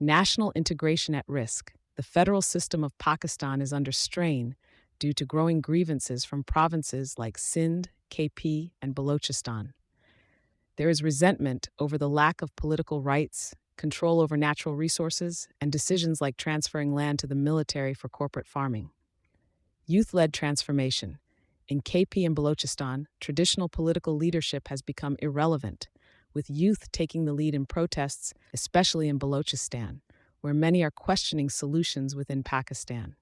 National integration at risk. The federal system of Pakistan is under strain due to growing grievances from provinces like Sindh, KP, and Balochistan. There is resentment over the lack of political rights, control over natural resources, and decisions like transferring land to the military for corporate farming. Youth-led transformation. In KP and Balochistan, traditional political leadership has become irrelevant, with youth taking the lead in protests, especially in Balochistan, where many are questioning solutions within Pakistan.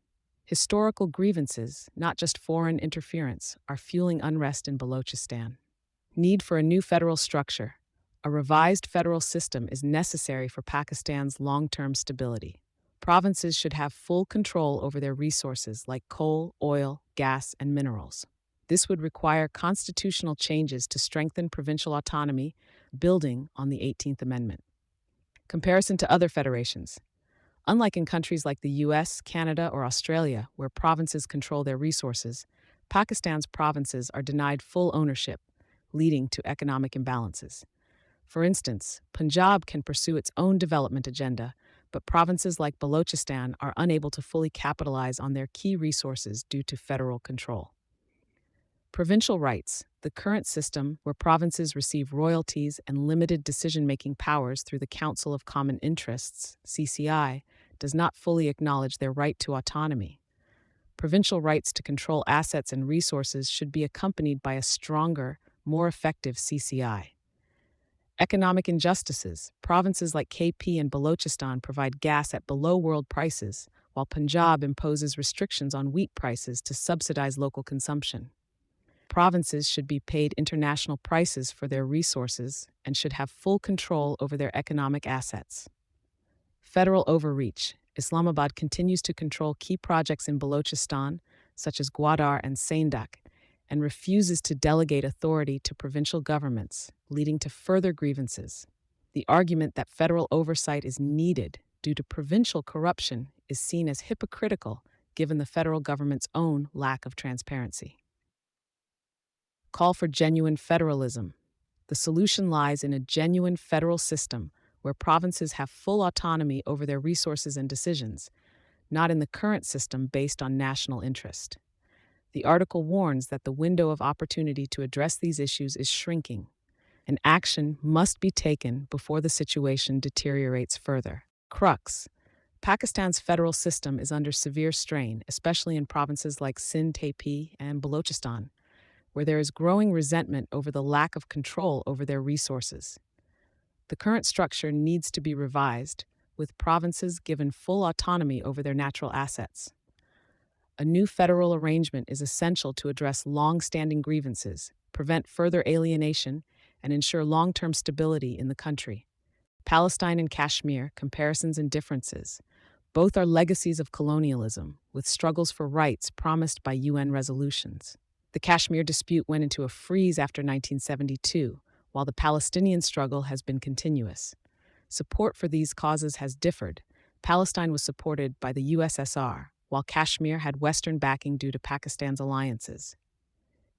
Historical grievances, not just foreign interference, are fueling unrest in Balochistan. Need for a new federal structure. A revised federal system is necessary for Pakistan's long-term stability. Provinces should have full control over their resources like coal, oil, gas, and minerals. This would require constitutional changes to strengthen provincial autonomy, building on the 18th Amendment. Comparison to other federations. Unlike in countries like the US, Canada, or Australia, where provinces control their resources, Pakistan's provinces are denied full ownership, leading to economic imbalances. For instance, Punjab can pursue its own development agenda, but provinces like Balochistan are unable to fully capitalize on their key resources due to federal control. Provincial rights, the current system where provinces receive royalties and limited decision-making powers through the Council of Common Interests, CCI, does not fully acknowledge their right to autonomy. Provincial rights to control assets and resources should be accompanied by a stronger, more effective CCI. Economic injustices. Provinces like KP and Balochistan provide gas at below world prices, while Punjab imposes restrictions on wheat prices to subsidize local consumption. Provinces should be paid international prices for their resources and should have full control over their economic assets. Federal overreach. Islamabad continues to control key projects in Balochistan, such as Gwadar and Saindak, and refuses to delegate authority to provincial governments, leading to further grievances. The argument that federal oversight is needed due to provincial corruption is seen as hypocritical given the federal government's own lack of transparency. Call for genuine federalism. The solution lies in a genuine federal system where provinces have full autonomy over their resources and decisions, not in the current system based on national interest. The article warns that the window of opportunity to address these issues is shrinking, and action must be taken before the situation deteriorates further. Crux. Pakistan's federal system is under severe strain, especially in provinces like Sindh, KP, and Balochistan, where there is growing resentment over the lack of control over their resources. The current structure needs to be revised, with provinces given full autonomy over their natural assets. A new federal arrangement is essential to address long-standing grievances, prevent further alienation, and ensure long-term stability in the country. Palestine and Kashmir, comparisons and differences. Both are legacies of colonialism, with struggles for rights promised by UN resolutions. The Kashmir dispute went into a freeze after 1972, while the Palestinian struggle has been continuous. Support for these causes has differed. Palestine was supported by the USSR, while Kashmir had Western backing due to Pakistan's alliances.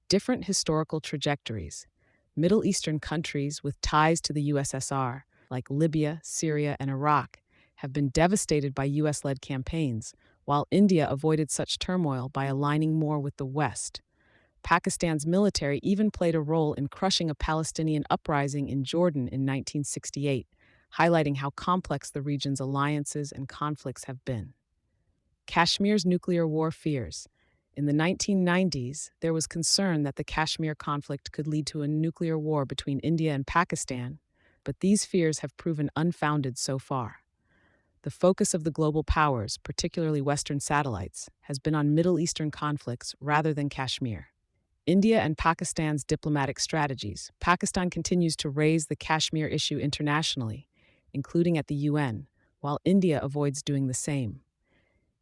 Different historical trajectories. Middle Eastern countries with ties to the USSR, like Libya, Syria, and Iraq, have been devastated by US-led campaigns, while India avoided such turmoil by aligning more with the West. Pakistan's military even played a role in crushing a Palestinian uprising in Jordan in 1968, highlighting how complex the region's alliances and conflicts have been. Kashmir's nuclear war fears. In the 1990s, there was concern that the Kashmir conflict could lead to a nuclear war between India and Pakistan, but these fears have proven unfounded so far. The focus of the global powers, particularly Western satellites, has been on Middle Eastern conflicts rather than Kashmir. India and Pakistan's diplomatic strategies. Pakistan continues to raise the Kashmir issue internationally, including at the UN, while India avoids doing the same.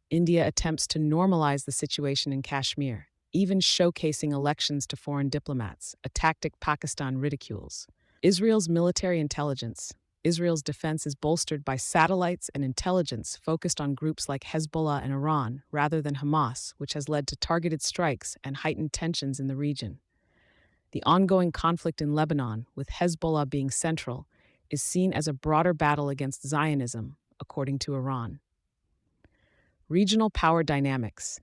India attempts to normalize the situation in Kashmir, even showcasing elections to foreign diplomats, a tactic Pakistan ridicules. Israel's military intelligence. Israel's defense is bolstered by satellites and intelligence focused on groups like Hezbollah and Iran rather than Hamas, which has led to targeted strikes and heightened tensions in the region. The ongoing conflict in Lebanon, with Hezbollah being central, is seen as a broader battle against Zionism, according to Iran. Regional power dynamics.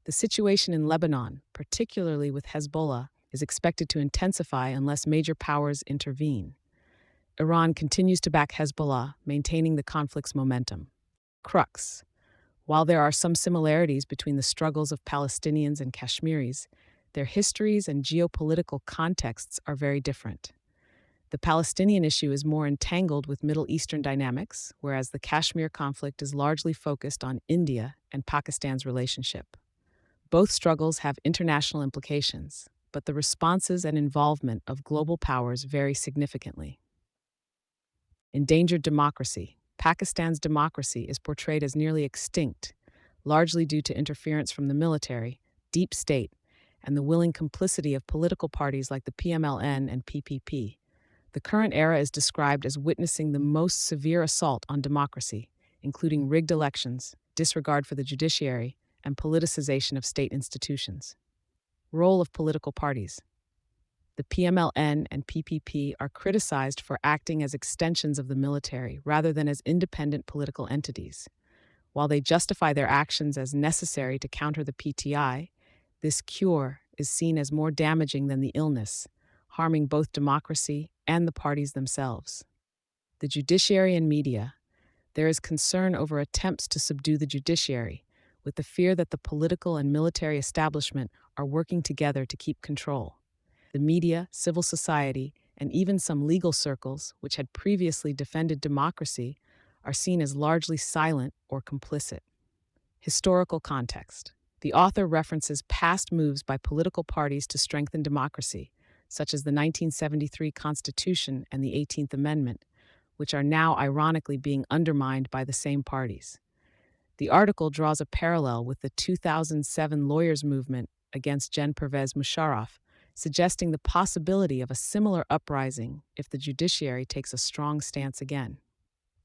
The situation in Lebanon, particularly with Hezbollah, is expected to intensify unless major powers intervene. Iran continues to back Hezbollah, maintaining the conflict's momentum. Crux. While there are some similarities between the struggles of Palestinians and Kashmiris, their histories and geopolitical contexts are very different. The Palestinian issue is more entangled with Middle Eastern dynamics, whereas the Kashmir conflict is largely focused on India and Pakistan's relationship. Both struggles have international implications, but the responses and involvement of global powers vary significantly. Endangered democracy. Pakistan's democracy is portrayed as nearly extinct, largely due to interference from the military, deep state, and the willing complicity of political parties like the PMLN and PPP. The current era is described as witnessing the most severe assault on democracy, including rigged elections, disregard for the judiciary, and politicization of state institutions. Role of political parties. The PMLN and PPP are criticized for acting as extensions of the military rather than as independent political entities. While they justify their actions as necessary to counter the PTI, this cure is seen as more damaging than the illness, harming both democracy and the parties themselves. The judiciary and media. There is concern over attempts to subdue the judiciary, with the fear that the political and military establishment are working together to keep control. The media, civil society, and even some legal circles, which had previously defended democracy, are seen as largely silent or complicit. Historical context. The author references past moves by political parties to strengthen democracy, such as the 1973 Constitution and the 18th Amendment, which are now ironically being undermined by the same parties. The article draws a parallel with the 2007 lawyers' movement against Gen Pervez Musharraf, suggesting the possibility of a similar uprising if the judiciary takes a strong stance again.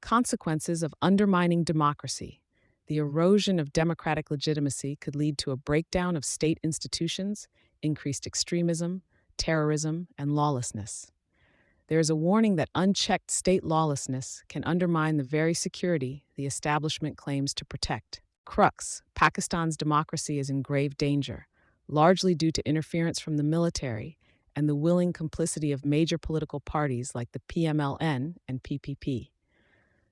Consequences of undermining democracy. The erosion of democratic legitimacy could lead to a breakdown of state institutions, increased extremism, terrorism, and lawlessness. There is a warning that unchecked state lawlessness can undermine the very security the establishment claims to protect. Crux. Pakistan's democracy is in grave danger, largely due to interference from the military and the willing complicity of major political parties like the PMLN and PPP.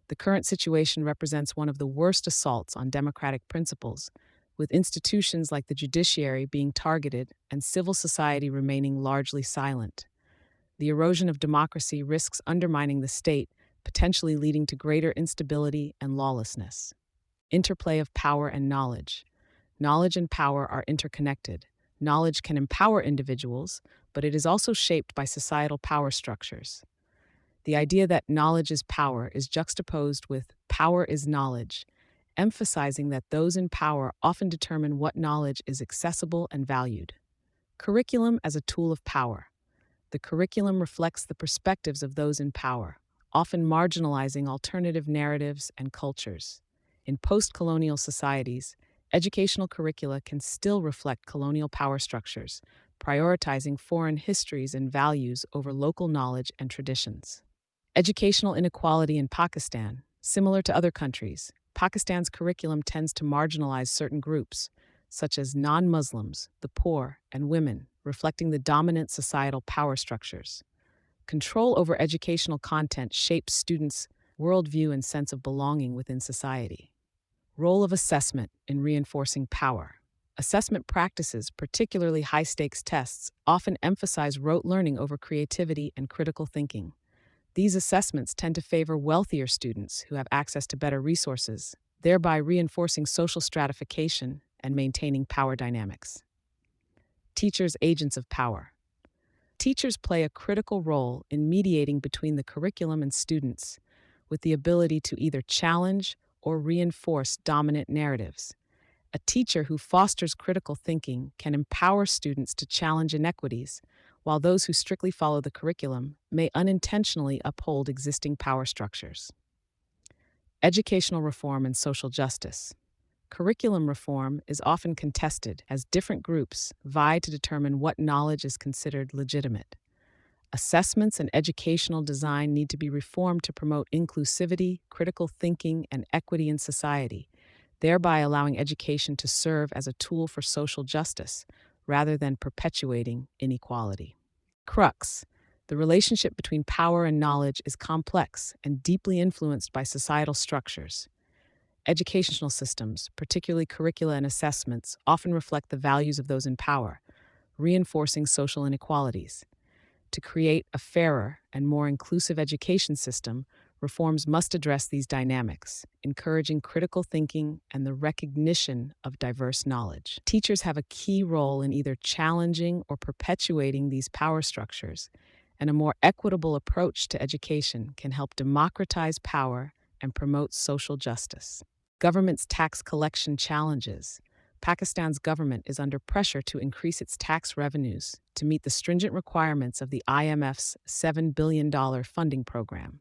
The current situation represents one of the worst assaults on democratic principles, with institutions like the judiciary being targeted and civil society remaining largely silent. The erosion of democracy risks undermining the state, potentially leading to greater instability and lawlessness. Interplay of power and knowledge. Knowledge and power are interconnected. Knowledge can empower individuals, but it is also shaped by societal power structures. The idea that knowledge is power is juxtaposed with power is knowledge, emphasizing that those in power often determine what knowledge is accessible and valued. Curriculum as a tool of power. The curriculum reflects the perspectives of those in power, often marginalizing alternative narratives and cultures. In post-colonial societies, educational curricula can still reflect colonial power structures, prioritizing foreign histories and values over local knowledge and traditions. Educational inequality in Pakistan. Similar to other countries, Pakistan's curriculum tends to marginalize certain groups, such as non-Muslims, the poor, and women, reflecting the dominant societal power structures. Control over educational content shapes students' worldview and sense of belonging within society. Role of assessment in reinforcing power. Assessment practices, particularly high-stakes tests, often emphasize rote learning over creativity and critical thinking. These assessments tend to favor wealthier students who have access to better resources, thereby reinforcing social stratification and maintaining power dynamics. Teachers, agents of power. Teachers play a critical role in mediating between the curriculum and students, with the ability to either challenge or reinforce dominant narratives. A teacher who fosters critical thinking can empower students to challenge inequities, while those who strictly follow the curriculum may unintentionally uphold existing power structures. Educational reform and social justice. Curriculum reform is often contested as different groups vie to determine what knowledge is considered legitimate. Assessments and educational design need to be reformed to promote inclusivity, critical thinking, and equity in society, thereby allowing education to serve as a tool for social justice rather than perpetuating inequality. Crux: the relationship between power and knowledge is complex and deeply influenced by societal structures. Educational systems, particularly curricula and assessments, often reflect the values of those in power, reinforcing social inequalities. To create a fairer and more inclusive education system, reforms must address these dynamics, encouraging critical thinking and the recognition of diverse knowledge. Teachers have a key role in either challenging or perpetuating these power structures, and a more equitable approach to education can help democratize power and promote social justice. Government's tax collection challenges. Pakistan's government is under pressure to increase its tax revenues to meet the stringent requirements of the IMF's $7 billion funding program.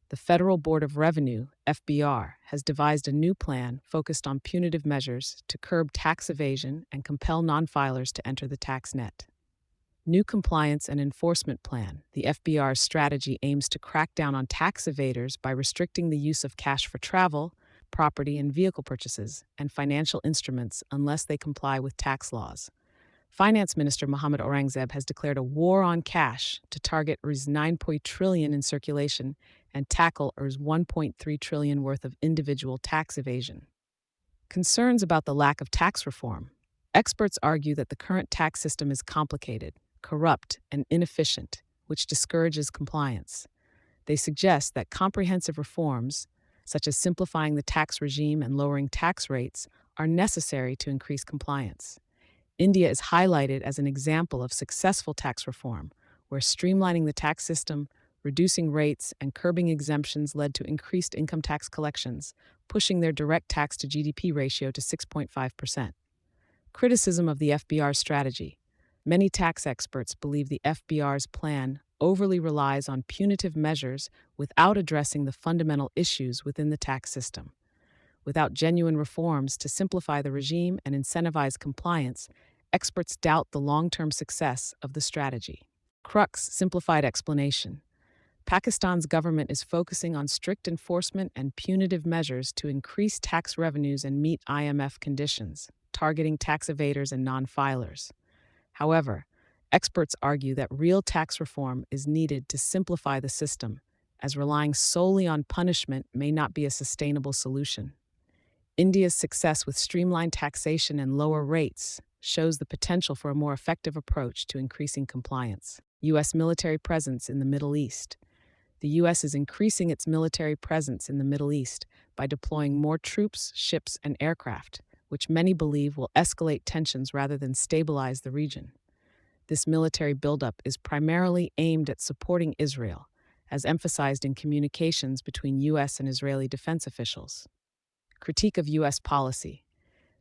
The Federal Board of Revenue, FBR, has devised a new plan focused on punitive measures to curb tax evasion and compel non-filers to enter the tax net. New Compliance and Enforcement Plan. The FBR's strategy aims to crack down on tax evaders by restricting the use of cash for travel, property and vehicle purchases, and financial instruments unless they comply with tax laws. Finance Minister Mohammad Aurangzeb has declared a war on cash to target Rs 9 trillion in circulation and tackle Rs 1.3 trillion worth of individual tax evasion. Concerns about the lack of tax reform. Experts argue that the current tax system is complicated, corrupt, and inefficient, which discourages compliance. They suggest that comprehensive reforms, such as simplifying the tax regime and lowering tax rates, are necessary to increase compliance. India is highlighted as an example of successful tax reform, where streamlining the tax system, reducing rates, and curbing exemptions led to increased income tax collections, pushing their direct tax to GDP ratio to 6.5%. Criticism of the FBR's strategy. Many tax experts believe the FBR's plan overly relies on punitive measures without addressing the fundamental issues within the tax system. Without genuine reforms to simplify the regime and incentivize compliance, experts doubt the long-term success of the strategy. Crux: simplified explanation. Pakistan's government is focusing on strict enforcement and punitive measures to increase tax revenues and meet IMF conditions, targeting tax evaders and non-filers. However, experts argue that real tax reform is needed to simplify the system, as relying solely on punishment may not be a sustainable solution. India's success with streamlined taxation and lower rates shows the potential for a more effective approach to increasing compliance. U.S. military presence in the Middle East. The U.S. is increasing its military presence in the Middle East by deploying more troops, ships, and aircraft, which many believe will escalate tensions rather than stabilize the region. This military buildup is primarily aimed at supporting Israel, as emphasized in communications between U.S. and Israeli defense officials. Critique of U.S. policy.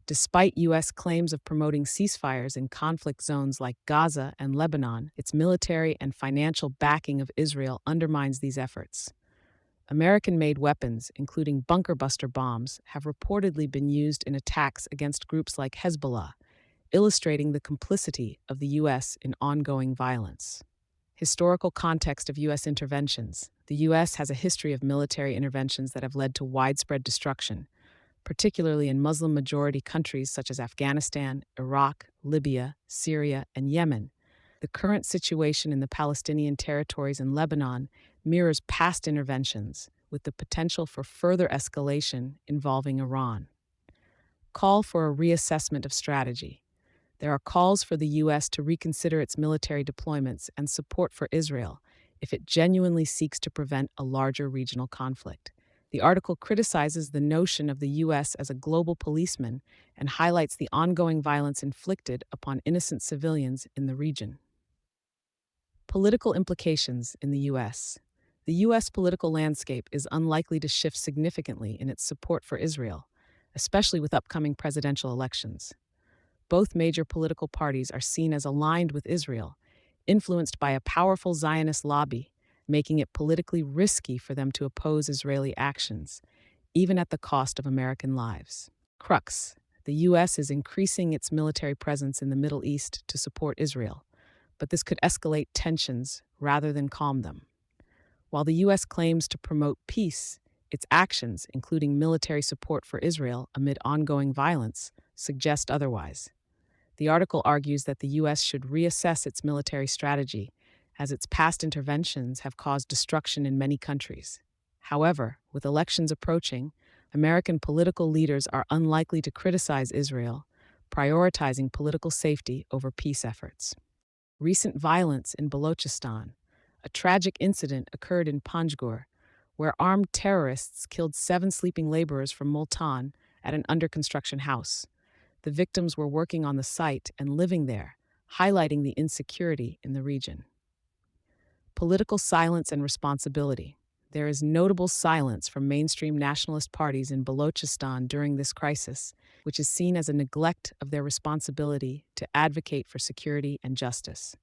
Despite U.S. claims of promoting ceasefires in conflict zones like Gaza and Lebanon, its military and financial backing of Israel undermines these efforts. American-made weapons, including bunker-buster bombs, have reportedly been used in attacks against groups like Hezbollah, illustrating the complicity of the U.S. in ongoing violence. Historical context of U.S. interventions. The U.S. has a history of military interventions that have led to widespread destruction, particularly in Muslim-majority countries such as Afghanistan, Iraq, Libya, Syria, and Yemen. The current situation in the Palestinian territories and Lebanon mirrors past interventions, with the potential for further escalation involving Iran. Call for a reassessment of strategy. There are calls for the U.S. to reconsider its military deployments and support for Israel if it genuinely seeks to prevent a larger regional conflict. The article criticizes the notion of the U.S. as a global policeman and highlights the ongoing violence inflicted upon innocent civilians in the region. Political implications in the U.S. The U.S. political landscape is unlikely to shift significantly in its support for Israel, especially with upcoming presidential elections. Both major political parties are seen as aligned with Israel, influenced by a powerful Zionist lobby, making it politically risky for them to oppose Israeli actions, even at the cost of American lives. Crux: the U.S. is increasing its military presence in the Middle East to support Israel, but this could escalate tensions, rather than calm them. While the U.S. claims to promote peace, its actions, including military support for Israel amid ongoing violence, suggest otherwise. The article argues that the U.S. should reassess its military strategy, as its past interventions have caused destruction in many countries. However, with elections approaching, American political leaders are unlikely to criticize Israel, prioritizing political safety over peace efforts. Recent violence in Balochistan. A tragic incident occurred in Panjgur, where armed terrorists killed 7 sleeping laborers from Multan at an under-construction house. The victims were working on the site and living there, highlighting the insecurity in the region. Political silence and responsibility. There is notable silence from mainstream nationalist parties in Balochistan during this crisis, which is seen as a neglect of their responsibility to advocate for security and justice.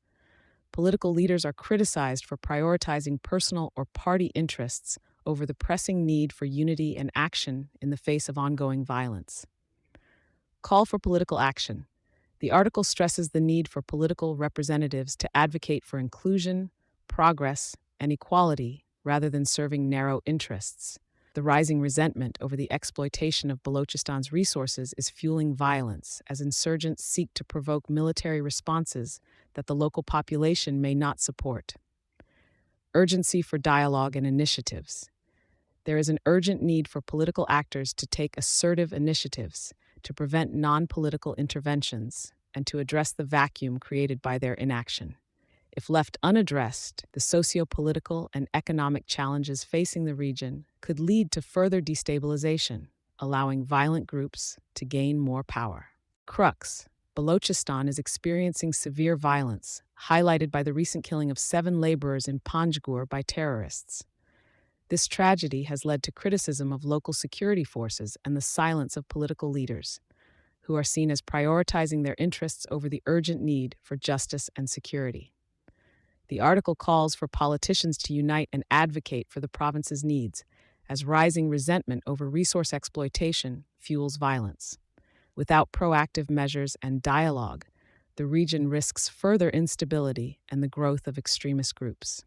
Political leaders are criticized for prioritizing personal or party interests over the pressing need for unity and action in the face of ongoing violence. Call for political action. The article stresses the need for political representatives to advocate for inclusion, progress, and equality rather than serving narrow interests. The rising resentment over the exploitation of Balochistan's resources is fueling violence as insurgents seek to provoke military responses that the local population may not support. Urgency for dialogue and initiatives. There is an urgent need for political actors to take assertive initiatives to prevent non-political interventions and to address the vacuum created by their inaction. If left unaddressed, the socio-political and economic challenges facing the region could lead to further destabilization, allowing violent groups to gain more power. Crux. Balochistan is experiencing severe violence, highlighted by the recent killing of 7 laborers in Panjgur by terrorists. This tragedy has led to criticism of local security forces and the silence of political leaders, who are seen as prioritizing their interests over the urgent need for justice and security. The article calls for politicians to unite and advocate for the province's needs, as rising resentment over resource exploitation fuels violence. Without proactive measures and dialogue, the region risks further instability and the growth of extremist groups.